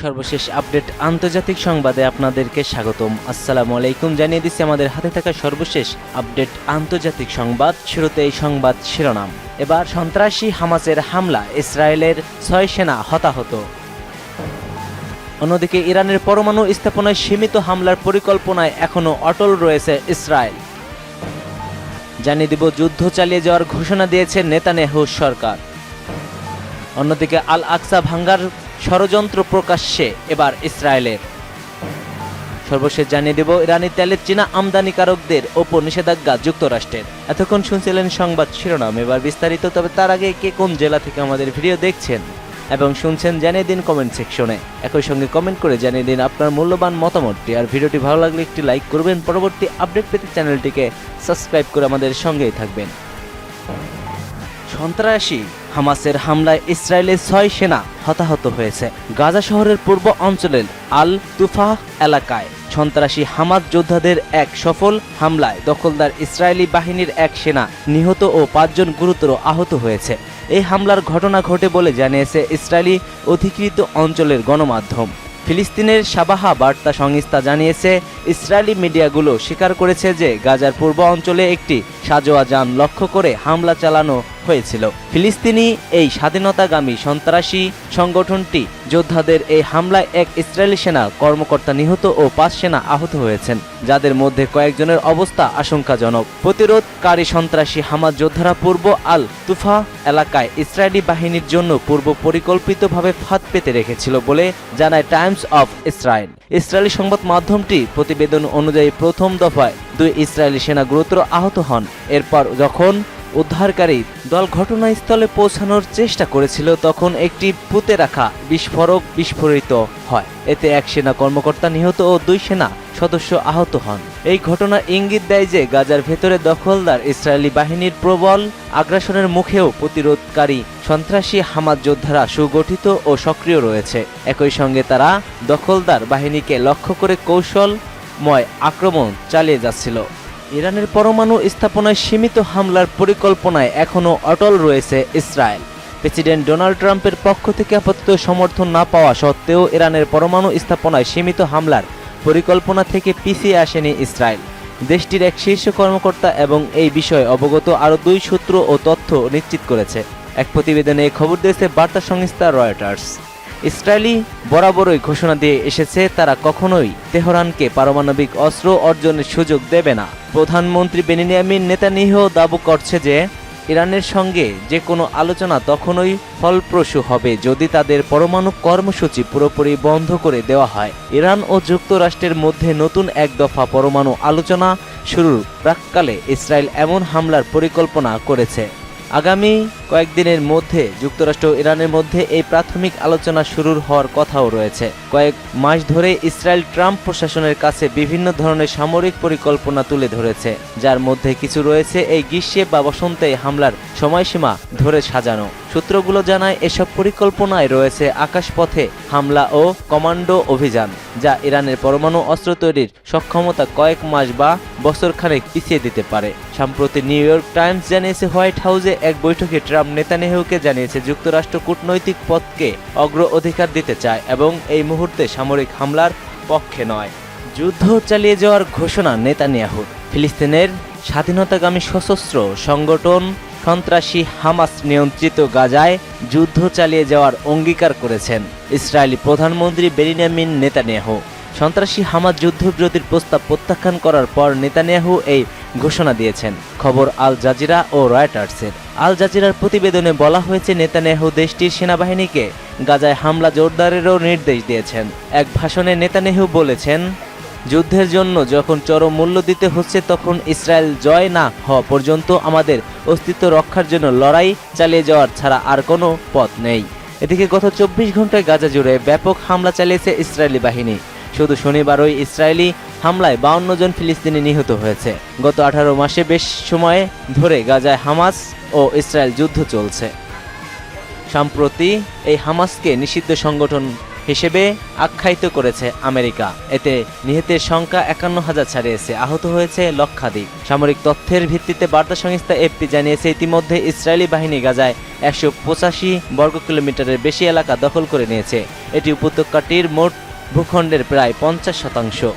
সর্বশেষ আপডেট আন্তর্জাতিক সংবাদে আপনাদেরকে স্বাগতম। আসসালামু আলাইকুম। জানিয়ে দিচ্ছি আমাদের হাতে থাকা সর্বশেষ আপডেট আন্তর্জাতিক সংবাদ। শুরুতে এই সংবাদ শিরোনাম। এবার সন্ত্রাসী হামাসের হামলা, ইসরায়েলের 6 সেনা হতাহত। অন্যদিকে ইরানের পরমাণু স্থাপনায় সীমিত হামলার পরিকল্পনায় এখনও অটল রয়েছে ইসরায়েল। জানিয়ে দিব, যুদ্ধ চালিয়ে যাওয়ার ঘোষণা দিয়েছে নেতানিয়াহু সরকার। অন্যদিকে আল আকসা ভাঙ্গার ষড়যন্ত্র প্রকাশ্যে এবার ইসরায়েলের। সর্বশেষ জানিয়ে দেব, ইরানি তেলের চীনা আমদানিকারকদের ওপর নিষেধাজ্ঞা যুক্তরাষ্ট্রের। এতক্ষণ শুনছিলেন সংবাদ শিরোনাম, এবার বিস্তারিত। তবে তার আগে কে কোন জেলা থেকে আমাদের ভিডিও দেখছেন এবং শুনছেন জানিয়ে দিন কমেন্ট সেকশনে। একই সঙ্গে কমেন্ট করে জানিয়ে দিন আপনার মূল্যবান মতামতটি। আর ভিডিওটি ভালো লাগলে একটি লাইক করবেন। পরবর্তী আপডেট পেতে চ্যানেলটিকে সাবস্ক্রাইব করে আমাদের সঙ্গেই থাকবেন। সন্ত্রাসী হামাসের হামলায় ইসরায়েলের 6 সেনা হতাহত হয়েছে। গাজা শহরের পূর্ব অঞ্চলের আল তুফাহ এলাকায় সন্ত্রাসী হামাস যোদ্ধাদের এক সফল হামলায় দখলদার ইসরায়েলি বাহিনীর এক সেনা নিহত ও 5 জন গুরুতর আহত হয়েছে। এই হামলার ঘটনা ঘটে বলে জানিয়েছে ইসরায়েলি অধিকৃত অঞ্চলের গণমাধ্যম। ফিলিস্তিনের সাবাহা বার্তা সংস্থা জানিয়েছে, ইসরায়েলি মিডিয়াগুলো স্বীকার করেছে যে গাজার পূর্ব অঞ্চলে একটি সাজোয়া যান লক্ষ্য করে হামলা চালানো হয়েছিল। ফিলিস্তিনি এই স্বাধীনতাগামী সন্ত্রাসী সংগঠনটি যোদ্ধাদের এই হামলায় এক ইসরায়েলি সেনা কর্মকর্তা নিহত ও 5 সেনা আহত হয়েছেন, যাদের মধ্যে কয়েকজনের অবস্থা আশঙ্কাজনক। প্রতিরোধকারী সন্ত্রাসী হামাস যোদ্ধারা পূর্ব আল তুফা এলাকায় ইসরায়েলি বাহিনীর জন্য পূর্ব পরিকল্পিতভাবে ফাঁদ পেতে রেখেছিল বলে জানায় টাইমস অফ ইসরায়েল। ইসরায়েলি সংবাদ মাধ্যমটি প্রতিবেদন অনুযায়ী প্রথম দফায় 2 ইসরায়েলি সেনা গুরুতর আহত হন। এরপর যখন উদ্ধারকারী দল ঘটনাস্থলে পৌঁছানোর চেষ্টা করেছিল, তখন একটি পুঁতে রাখা বিস্ফোরক বিস্ফোরিত হয়। এতে এক সেনা কর্মকর্তা নিহত ও 2 সেনা সদস্য আহত হন। এই ঘটনার ইঙ্গিত দেয় যে গাজার ভেতরে দখলদার ইসরায়েলি বাহিনীর প্রবল আগ্রাসনের মুখেও প্রতিরোধকারী সন্ত্রাসী হামাস যোদ্ধারা সুগঠিত ও সক্রিয় রয়েছে। একই সঙ্গে তারা দখলদার বাহিনীকে লক্ষ্য করে কৌশলময় আক্রমণ চালিয়ে যাচ্ছিল। ইরানের পরমাণু স্থাপনায় সীমিত হামলার পরিকল্পনায় এখনও অটল রয়েছে ইসরায়েল। প্রেসিডেন্ট ডোনাল্ড ট্রাম্পের পক্ষ থেকে আপাতত সমর্থন না পাওয়া সত্ত্বেও ইরানের পরমাণু স্থাপনায় সীমিত হামলার পরিকল্পনা থেকে পিছিয়ে আসেনি ইসরায়েল। দেশটির এক শীর্ষ কর্মকর্তা এবং এই বিষয়ে অবগত আরও 2 সূত্র ও তথ্য নিশ্চিত করেছে। এক প্রতিবেদনে খবর দিয়েছে বার্তা সংস্থা রয়টার্স। ইসরায়েলি বরাবরই ঘোষণা দিয়ে এসেছে, তারা কখনোই তেহরানকে পারমাণবিক অস্ত্র অর্জনের সুযোগ দেবে না। প্রধানমন্ত্রী বেনিয়ামিন নেতানিয়াহু দাবি করছে যে ইরানের সঙ্গে যে কোনো আলোচনা তখনই ফলপ্রসূ হবে যদি তাদের পরমাণু কর্মসূচি পুরোপুরি বন্ধ করে দেওয়া হয়। ইরান ও যুক্তরাষ্ট্রের মধ্যে নতুন এক দফা পরমাণু আলোচনা শুরুর প্রাক্কালে ইসরায়েল এমন হামলার পরিকল্পনা করেছে। আগামী কয়েকদিনের মধ্যে যুক্তরাষ্ট্র ও ইরানের মধ্যে এই প্রাথমিক আলোচনা শুরুর হওয়ার কথাও রয়েছে। কয়েক মাস ধরে ইসরায়েল ট্রাম্প প্রশাসনের কাছে বিভিন্ন ধরনের সামরিক পরিকল্পনা তুলে ধরেছে, যার মধ্যে কিছু রয়েছে এই গ্রীষ্মে বা বসন্তে হামলার সময়সীমা ধরে সাজানো। সূত্রগুলো জানায়, এসব পরিকল্পনায় রয়েছে আকাশপথে হামলা ও কমান্ডো অভিযান, যা ইরানের পরমাণু অস্ত্র তৈরির সক্ষমতা কয়েক মাস বা বছরখানেক পিছিয়ে দিতে পারে। সম্প্রতি নিউ ইয়র্ক টাইমস জানিয়েছে, হোয়াইট হাউসে এক বৈঠকে ট্রাম্প নেতানিয়াহুকে জানিয়েছে যুক্তরাষ্ট্র কূটনৈতিক পথকে অগ্রাধিকার দিতে চায় এবং এই মুহূর্তে সামরিক হামলার পক্ষে নয়। যুদ্ধ চালিয়ে যাওয়ার ঘোষণা নেতানিয়াহুর। ফিলিস্তিনের স্বাধীনতাগামী সশস্ত্র সংগঠন সন্ত্রাসী হামাস নিয়ন্ত্রিত গাজায় যুদ্ধ চালিয়ে যাওয়ার অঙ্গীকার করেছেন ইসরায়েলি প্রধানমন্ত্রী বেনিয়ামিন নেতানিয়াহু। সন্ত্রাসী হামাস যুদ্ধবিরতির প্রস্তাব প্রত্যাখ্যান করার পর নেতানিয়াহু এই ঘোষণা দিয়েছেন। খবর আল জাজিরা ও রয়টার্সের। আল জাজিরার প্রতিবেদনে বলা হয়েছে, নেতানিয়াহু দেশটির সেনাবাহিনীকে গাজায় হামলা জোরদারেরও নির্দেশ দিয়েছেন। এক ভাষণে নেতানিয়াহু বলেছেন, যুদ্ধের জন্য যখন চরম মূল্য দিতে হচ্ছে, তখন ইসরায়েল জয় না হওয়া পর্যন্ত আমাদের অস্তিত্ব রক্ষার জন্য লড়াই চালিয়ে যাওয়ার ছাড়া আর কোনো পথ নেই। এদিকে গত 24 ঘন্টায় গাজা জুড়ে ব্যাপক হামলা চালিয়েছে ইসরায়েলি বাহিনী। শুধু শনিবারই ইসরায়েলি হামলায় 52 জন ফিলিস্তিনি নিহত হয়েছে। গত 18 মাসে বেশ সময় ধরে গাজায় হামাস ও ইসরায়েল যুদ্ধ চলছে। সম্প্রতি এই হামাসকে নিষিদ্ধ সংগঠন হিসেবে আখ্যায়িত করেছে আমেরিকা। এতে নিহতের সংখ্যা 51,000 ছাড়িয়েছে, আহত হয়েছে লক্ষাধিক। সামরিক তথ্যের ভিত্তিতে বার্তা সংস্থা এফপি জানিয়েছে, ইতিমধ্যে ইসরায়েলি বাহিনী গাজায় 185 বর্গ কিলোমিটারের বেশি এলাকা দখল করে নিয়েছে। এটি উপত্যকাটির মোট ভূখণ্ডের প্রায় 50%।